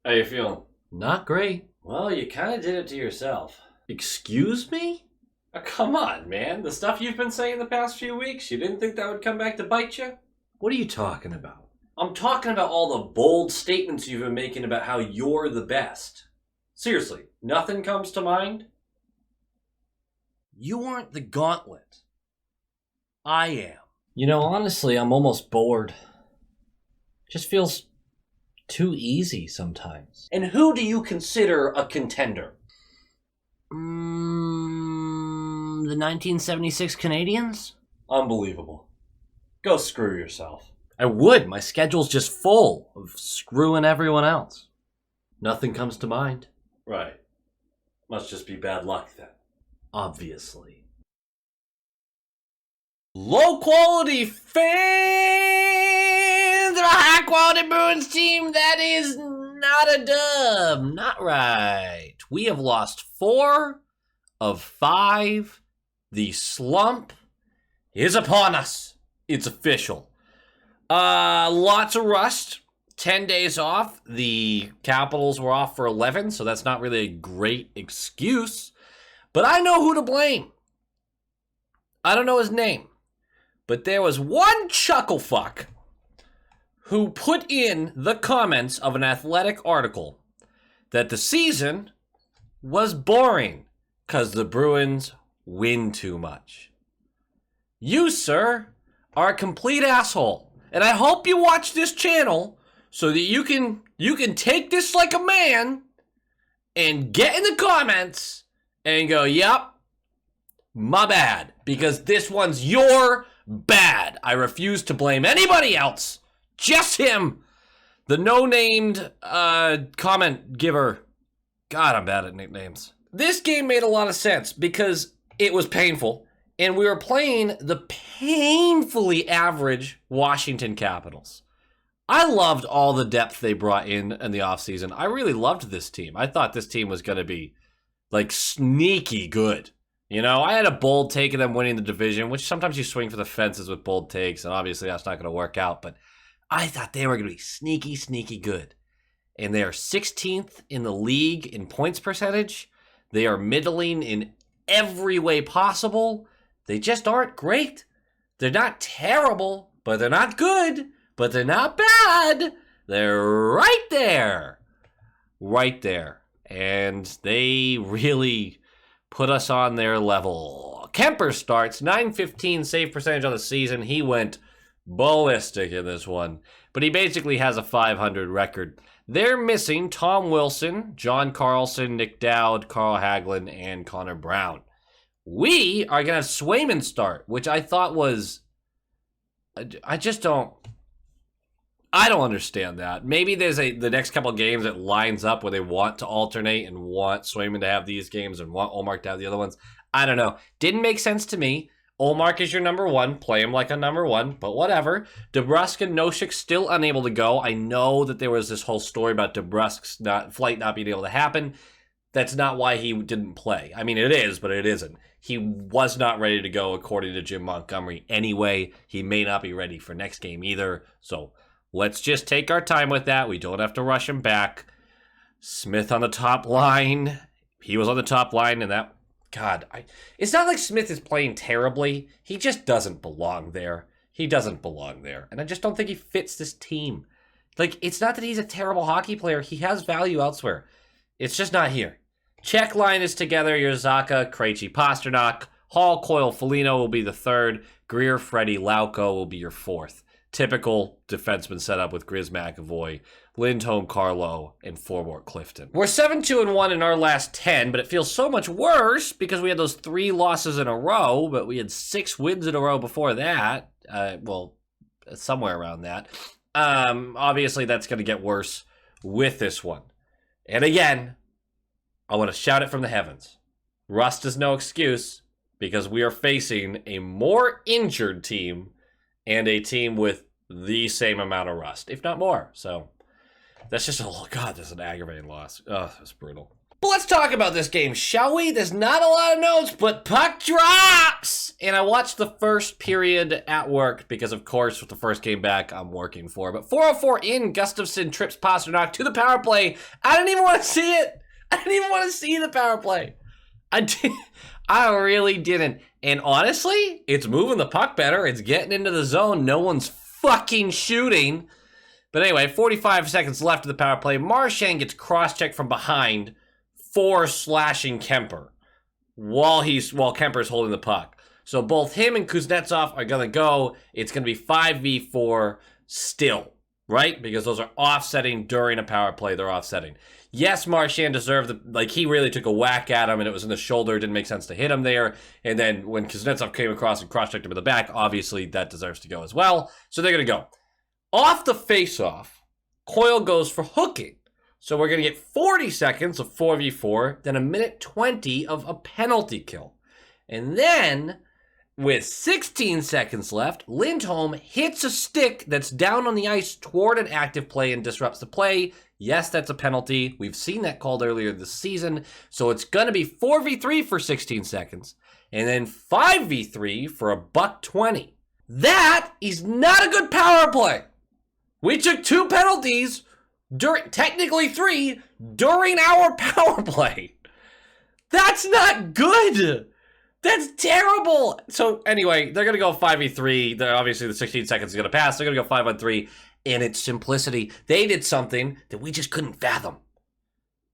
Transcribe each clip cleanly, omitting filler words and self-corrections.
How you feeling? Not great. Well, you kind of did it to yourself. Excuse me? Come on, man. The stuff you've been saying the past few weeks, you didn't think that would come back to bite you? What are you talking about? I'm talking about all the bold statements you've been making about how you're the best. Seriously, nothing comes to mind? You aren't the gauntlet. I am. You know, honestly, I'm almost bored. Just feels too easy sometimes. And who do you consider a contender? The 1976 Canadians? Unbelievable. Go screw yourself. I would. My schedule's just full of screwing everyone else. Nothing comes to mind. Right. Must just be bad luck then. Obviously. Low quality fans of a high quality Bruins team. That is not a dub. Not right. We have lost 4 of 5. The slump is upon us. It's official. Lots of rust. 10 days off. The Capitals were off for 11, so that's not really a great excuse. But I know who to blame. I don't know his name. But there was one chucklefuck who put in the comments of an Athletic article that the season was boring because the Bruins win too much. You, sir, are a complete asshole. And I hope you watch this channel so that you can take this like a man and get in the comments and go, yep, my bad. Because this one's your bad. I refuse to blame anybody else. Just him. The no-named comment giver. God, I'm bad at nicknames. This game made a lot of sense because it was painful. And we were playing the painfully average Washington Capitals. I loved all the depth they brought in the offseason. I really loved this team. I thought this team was going to be, like, sneaky good. You know, I had a bold take of them winning the division, which sometimes you swing for the fences with bold takes, and obviously that's not going to work out. But I thought they were going to be sneaky, sneaky good. And they are 16th in the league in points percentage. They are middling in every way possible. They just aren't great. They're not terrible, but they're not good, but they're not bad. They're right there. Right there. And they really put us on their level. Kemper starts, 915 save percentage on the season. He went ballistic in this one, but he basically has a 500 record. They're missing Tom Wilson, John Carlson, Nick Dowd, Carl Hagelin, and Connor Brown. We are going to have Swayman start, which I thought was... I don't understand that. Maybe there's the next couple of games that lines up where they want to alternate and want Swayman to have these games and want Ullmark to have the other ones. I don't know. Didn't make sense to me. Ullmark is your number one. Play him like a number one, but whatever. DeBrusk and Noshik still unable to go. I know that there was this whole story about DeBrusk's flight not being able to happen. That's not why he didn't play. I mean, it is, but it isn't. He was not ready to go, according to Jim Montgomery anyway. He may not be ready for next game either. So let's just take our time with that. We don't have to rush him back. Smith on the top line. He was on the top line, and that... God, it's not like Smith is playing terribly. He just doesn't belong there. He doesn't belong there. And I just don't think he fits this team. Like, it's not that he's a terrible hockey player. He has value elsewhere. It's just not here. Czech line is together. Yazaka, Krejci, Pasternak. Hall, Coyle, Foligno will be the third. Greer, Freddie, Lauko will be your fourth. Typical defenseman setup with Grizz McAvoy, Lindholm, Carlo, and forward Clifton. We're 7-2-1 in our last 10, but it feels so much worse because we had those 3 losses in a row, but we had 6 wins in a row before that. Somewhere around that. Obviously, that's going to get worse with this one. And again, I want to shout it from the heavens. Rust is no excuse because we are facing a more injured team and a team with the same amount of rust, if not more. So that's just, oh God, that's an aggravating loss. Oh, that's brutal. But let's talk about this game, shall we? There's not a lot of notes, but puck drops! And I watched the first period at work because, of course, with the first game back, I'm working for. But 4:04 in, Gustafsson trips Pasternak to the power play. I didn't even want to see it. I didn't even want to see the power play. I really didn't. And honestly, it's moving the puck better. It's getting into the zone. No one's fucking shooting. But anyway, 45 seconds left of the power play. Marchand gets cross-checked from behind for slashing Kemper while Kemper's holding the puck. So both him and Kuznetsov are going to go. It's going to be 5v4 still, right? Because those are offsetting during a power play. They're offsetting. Yes, Marchand deserved he really took a whack at him and it was in the shoulder. It didn't make sense to hit him there. And then when Kuznetsov came across and cross-checked him in the back, obviously that deserves to go as well. So they're going to go. Off the face-off, Coyle goes for hooking. So we're going to get 40 seconds of 4v4, then a minute 20 of a penalty kill. And then, with 16 seconds left, Lindholm hits a stick that's down on the ice toward an active play and disrupts the play. Yes, that's a penalty. We've seen that called earlier this season. So it's going to be 4v3 for 16 seconds, and then 5v3 for $1.20. That is not a good power play. We took 2 penalties, technically 3, during our power play. That's not good. That's terrible. So anyway, they're going to go 5v3. Obviously, the 16 seconds is going to pass. They're going to go 5-on-3. And its simplicity, they did something that we just couldn't fathom.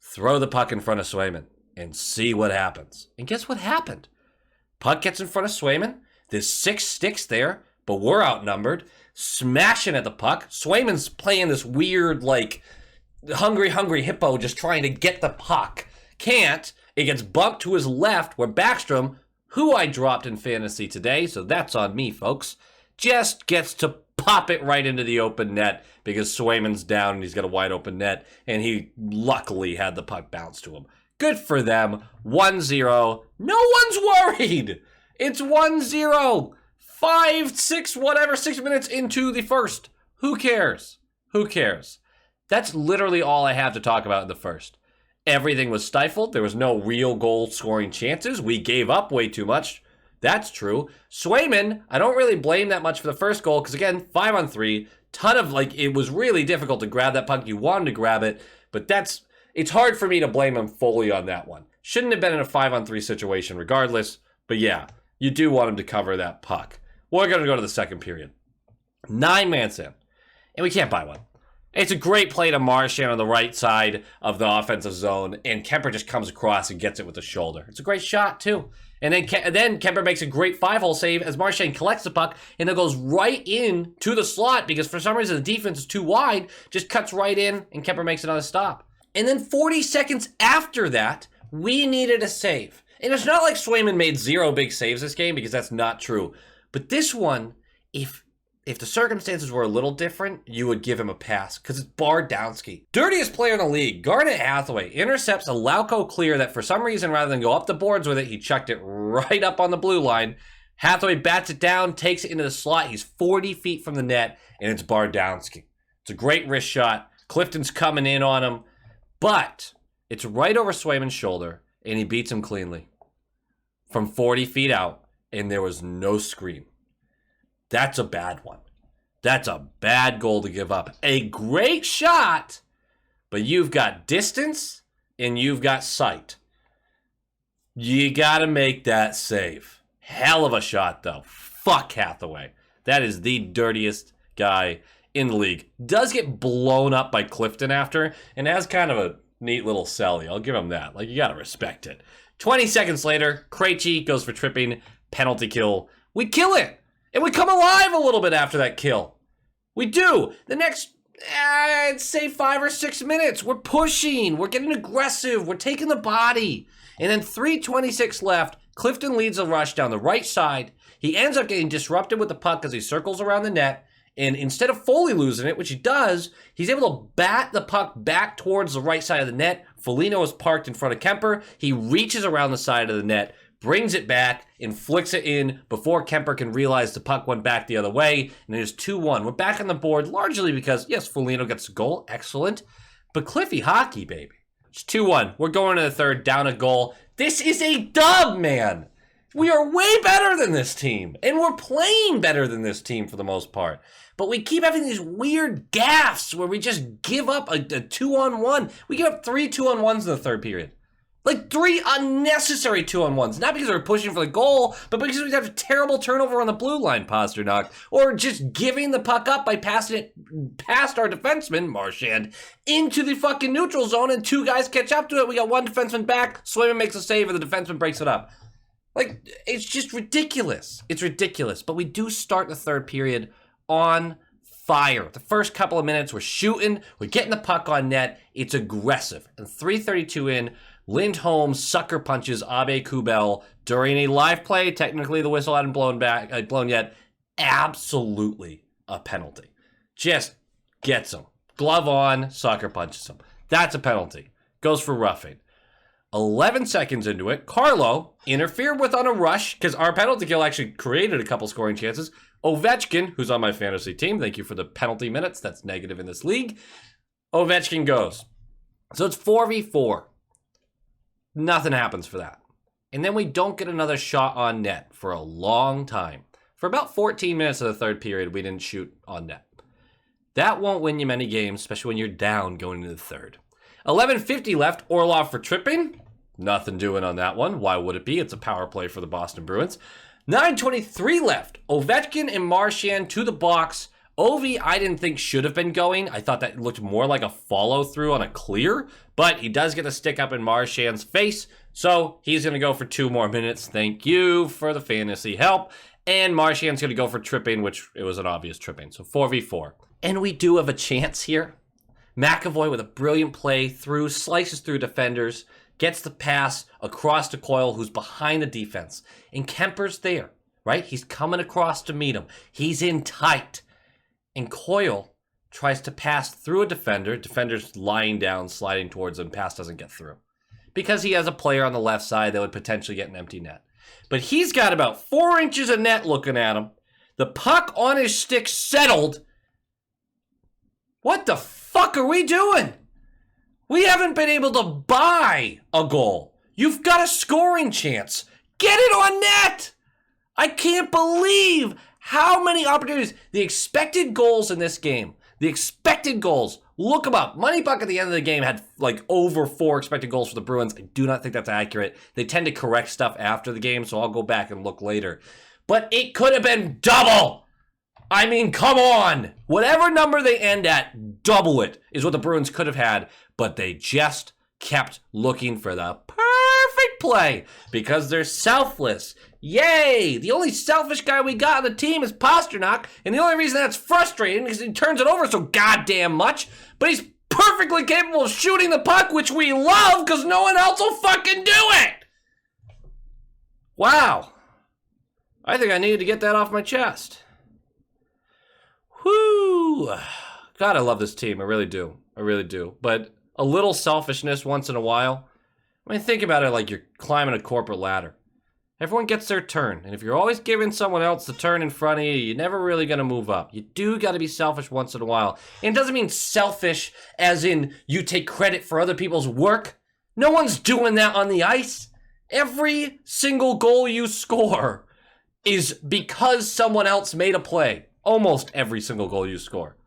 Throw the puck in front of Swayman and see what happens. And guess what happened? Puck gets in front of Swayman. There's 6 sticks there, but we're outnumbered. Smashing at the puck. Swayman's playing this weird, hungry hippo just trying to get the puck. Can't. It gets bumped to his left where Backstrom, who I dropped in fantasy today, so that's on me, folks, just gets to pop it right into the open net because Swayman's down and he's got a wide open net, and he luckily had the puck bounce to him. Good for them. 1-0. No one's worried. It's 1-0. 6 minutes into the first. Who cares? Who cares? That's literally all I have to talk about in the first. Everything was stifled. There was no real goal-scoring chances. We gave up way too much. That's true. Swayman, I don't really blame that much for the first goal because, again, 5-on-3. Ton of, it was really difficult to grab that puck. You wanted to grab it, but it's hard for me to blame him fully on that one. Shouldn't have been in a 5-on-3 situation regardless, but yeah, you do want him to cover that puck. We're going to go to the second period. 9 minutes in, and we can't buy one. It's a great play to Marchand on the right side of the offensive zone, and Kemper just comes across and gets it with the shoulder. It's a great shot, too. And then Kemper makes a great 5-hole save as Marchand collects the puck, and it goes right in to the slot because for some reason the defense is too wide, just cuts right in, and Kemper makes another stop. And then 40 seconds after that, we needed a save. And it's not like Swayman made 0 big saves this game because that's not true. But this one, if the circumstances were a little different, you would give him a pass because it's Bardowski. Dirtiest player in the league, Garnet Hathaway, intercepts a Lauko clear that for some reason, rather than go up the boards with it, he chucked it right up on the blue line. Hathaway bats it down, takes it into the slot. He's 40 feet from the net, and it's Bardowski. It's a great wrist shot. Clifton's coming in on him, but it's right over Swayman's shoulder, and he beats him cleanly from 40 feet out, and there was no scream. That's a bad one. That's a bad goal to give up. A great shot, but you've got distance and you've got sight. You got to make that save. Hell of a shot, though. Fuck Hathaway. That is the dirtiest guy in the league. Does get blown up by Clifton after, and has kind of a neat little celly. I'll give him that. You got to respect it. 20 seconds later, Krejci goes for tripping, penalty kill. We kill it. And we come alive a little bit after that kill. We do. The next, I'd say 5 or 6 minutes, we're pushing. We're getting aggressive. We're taking the body. And then 3:26 left. Clifton leads a rush down the right side. He ends up getting disrupted with the puck as he circles around the net. And instead of fully losing it, which he does, he's able to bat the puck back towards the right side of the net. Foligno is parked in front of Kemper. He reaches around the side of the net, brings it back, and flicks it in before Kemper can realize the puck went back the other way, and it is 2-1. We're back on the board largely because, yes, Foligno gets a goal, excellent, but Cliffy hockey, baby. It's 2-1. We're going to the third, down a goal. This is a dub, man. We are way better than this team, and we're playing better than this team for the most part. But we keep having these weird gaffes where we just give up a 2-on-1. We give up 3 2-on-1s in the third period. Like 3 unnecessary 2-on-1s. Not because we're pushing for the goal, but because we have a terrible turnover on the blue line, Pasternak. Or just giving the puck up by passing it past our defenseman, Marchand, into the fucking neutral zone, and 2 guys catch up to it. We got 1 defenseman back, Swayman makes a save, and the defenseman breaks it up. Like, it's just ridiculous. It's ridiculous. But we do start the third period on fire. The first couple of minutes, we're shooting, we're getting the puck on net. It's aggressive. And 3:32 in, Lindholm sucker punches Abe Kubel during a live play. Technically, the whistle hadn't blown yet. Absolutely a penalty. Just gets him. Glove on, sucker punches him. That's a penalty. Goes for roughing. 11 seconds into it, Carlo interfered with on a rush, because our penalty kill actually created a couple scoring chances. Ovechkin, who's on my fantasy team, thank you for the penalty minutes, that's negative in this league. Ovechkin goes. So it's 4v4. Nothing happens for that. And then we don't get another shot on net for a long time. For about 14 minutes of the third period, we didn't shoot on net. That won't win you many games, especially when you're down going into the third. 11:50 left, Orlov for tripping. Nothing doing on that one. Why would it be? It's a power play for the Boston Bruins. 9:23 left, Ovechkin and Marchand to the box. Ovi, I didn't think should have been going. I thought that looked more like a follow-through on a clear, but he does get a stick up in Marchand's face, so he's going to go for 2 more minutes. Thank you for the fantasy help. And Marchand's going to go for tripping, which it was an obvious tripping, so 4v4. And we do have a chance here. McAvoy with a brilliant play through, slices through defenders, gets the pass across to Coyle, who's behind the defense. And Kemper's there, right? He's coming across to meet him. He's in tight. And Coyle tries to pass through a defender. Defender's lying down, sliding towards him. Pass doesn't get through. Because he has a player on the left side that would potentially get an empty net. But he's got about 4 inches of net looking at him. The puck on his stick settled. What the fuck are we doing? We haven't been able to buy a goal. You've got a scoring chance. Get it on net. I can't believe how many opportunities. The expected goals in this game. The expected goals. Look them up. Moneybuck at the end of the game had like over 4 expected goals for the Bruins. I do not think that's accurate. They tend to correct stuff after the game, so I'll go back and look later. But it could have been double. I mean, come on. Whatever number they end at, double it is what the Bruins could have had, but they just kept looking for the perfect play because they're selfless. Yay! The only selfish guy we got on the team is Pasternak, and the only reason that's frustrating is he turns it over so goddamn much, but he's perfectly capable of shooting the puck, which we love because no one else will fucking do it! Wow. I think I needed to get that off my chest. Whoo! God, I love this team. I really do. I really do. But a little selfishness once in a while. I mean, think about it like you're climbing a corporate ladder. Everyone gets their turn. And if you're always giving someone else the turn in front of you, you're never really going to move up. You do got to be selfish once in a while. And it doesn't mean selfish as in you take credit for other people's work. No one's doing that on the ice. Every single goal you score is because someone else made a play. Almost every single goal you score.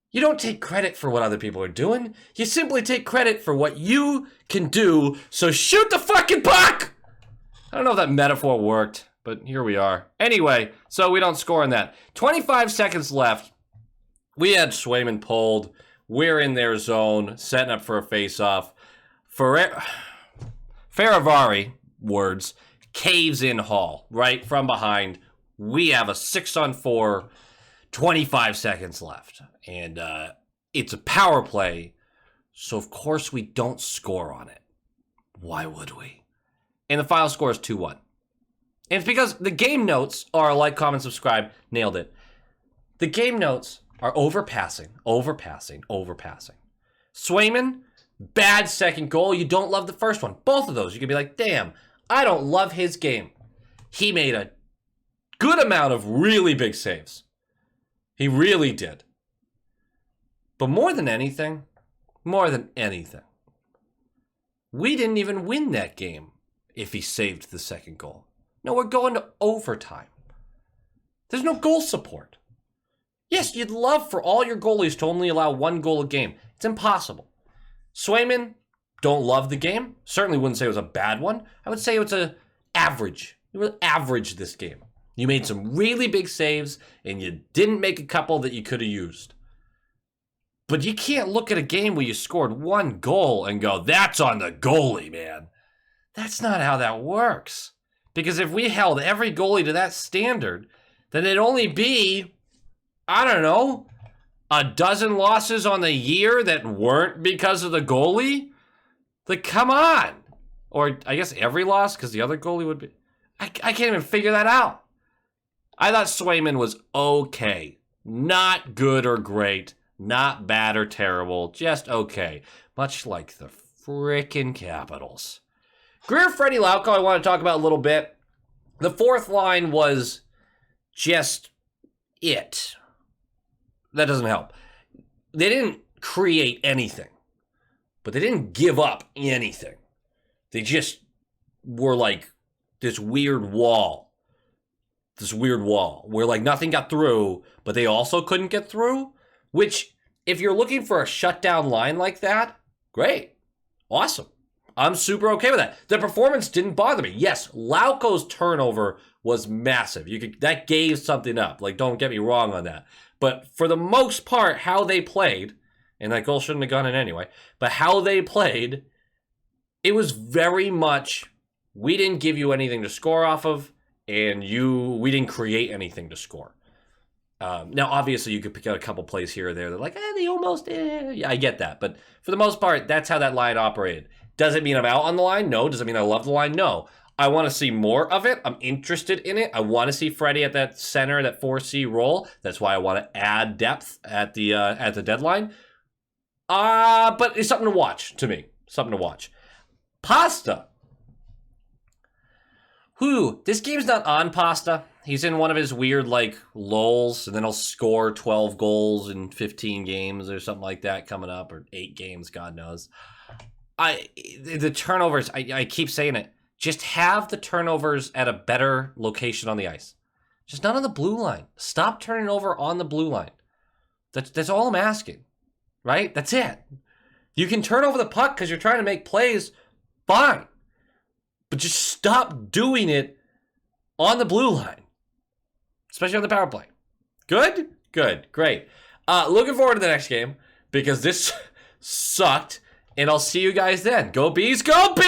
You don't take credit for what other people are doing. You simply take credit for what you can do. So shoot the fucking puck! I don't know if that metaphor worked, but here we are. Anyway, so we don't score on that. 25 seconds left. We had Swayman pulled. We're in their zone, setting up for a face-off. Faravari, words, caves in Hall, right from behind. We have a 6-on-4, 25 seconds left. And it's a power play, so of course we don't score on it. Why would we? And the final score is 2-1. And it's because the game notes are like, comment, subscribe, nailed it. The game notes are overpassing. Swayman, bad second goal. You don't love the first one. Both of those, you can be like, damn, I don't love his game. He made a good amount of really big saves. He really did. But more than anything, we didn't even win that game if he saved the second goal. No, we're going to overtime. There's no goal support. Yes, you'd love for all your goalies to only allow 1 goal a game. It's impossible. Swayman, don't love the game. Certainly wouldn't say it was a bad one. I would say it was a average. You were average this game. You made some really big saves, and you didn't make a couple that you could have used. But you can't look at a game where you scored 1 goal and go, that's on the goalie, man. That's not how that works. Because if we held every goalie to that standard, then it'd only be, I don't know, a dozen losses on the year that weren't because of the goalie? Like, come on. Or I guess every loss, because the other goalie would be. I can't even figure that out. I thought Swayman was okay. Not good or great. Not bad or terrible. Just okay. Much like the frickin' Capitals. Greer, Freddie, Lauko, I want to talk about a little bit. The fourth line was just it. That doesn't help. They didn't create anything. But they didn't give up anything. They just were like this weird wall. This weird wall where like nothing got through, but they also couldn't get through. Which, if you're looking for a shutdown line like that, great. Awesome. I'm super okay with that. The performance didn't bother me. Yes, Lauko's turnover was massive. That gave something up. Like, don't get me wrong on that. But for the most part, how they played, and that goal shouldn't have gone in anyway, but how they played, it was very much, we didn't give you anything to score off of, and we didn't create anything to score. Now, obviously, you could pick out a couple plays here or there. They're like, they almost, yeah, I get that. But for the most part, that's how that line operated. Does it mean I'm out on the line? No. Does it mean I love the line? No. I want to see more of it. I'm interested in it. I want to see Freddie at that center, that 4C role. That's why I want to add depth at the deadline. But it's something to watch to me. Something to watch. Pasta. This game's not on Pasta. He's in one of his weird, like, lulls, and then he'll score 12 goals in 15 games or something like that coming up, or 8 games, God knows. The turnovers, I keep saying it, just have the turnovers at a better location on the ice. Just not on the blue line. Stop turning over on the blue line. That's all I'm asking, right? That's it. You can turn over the puck because you're trying to make plays, fine. But just stop doing it on the blue line. Especially on the power play. Good? Good. Great. Looking forward to the next game because this sucked. And I'll see you guys then. Go Bees! Go Bees!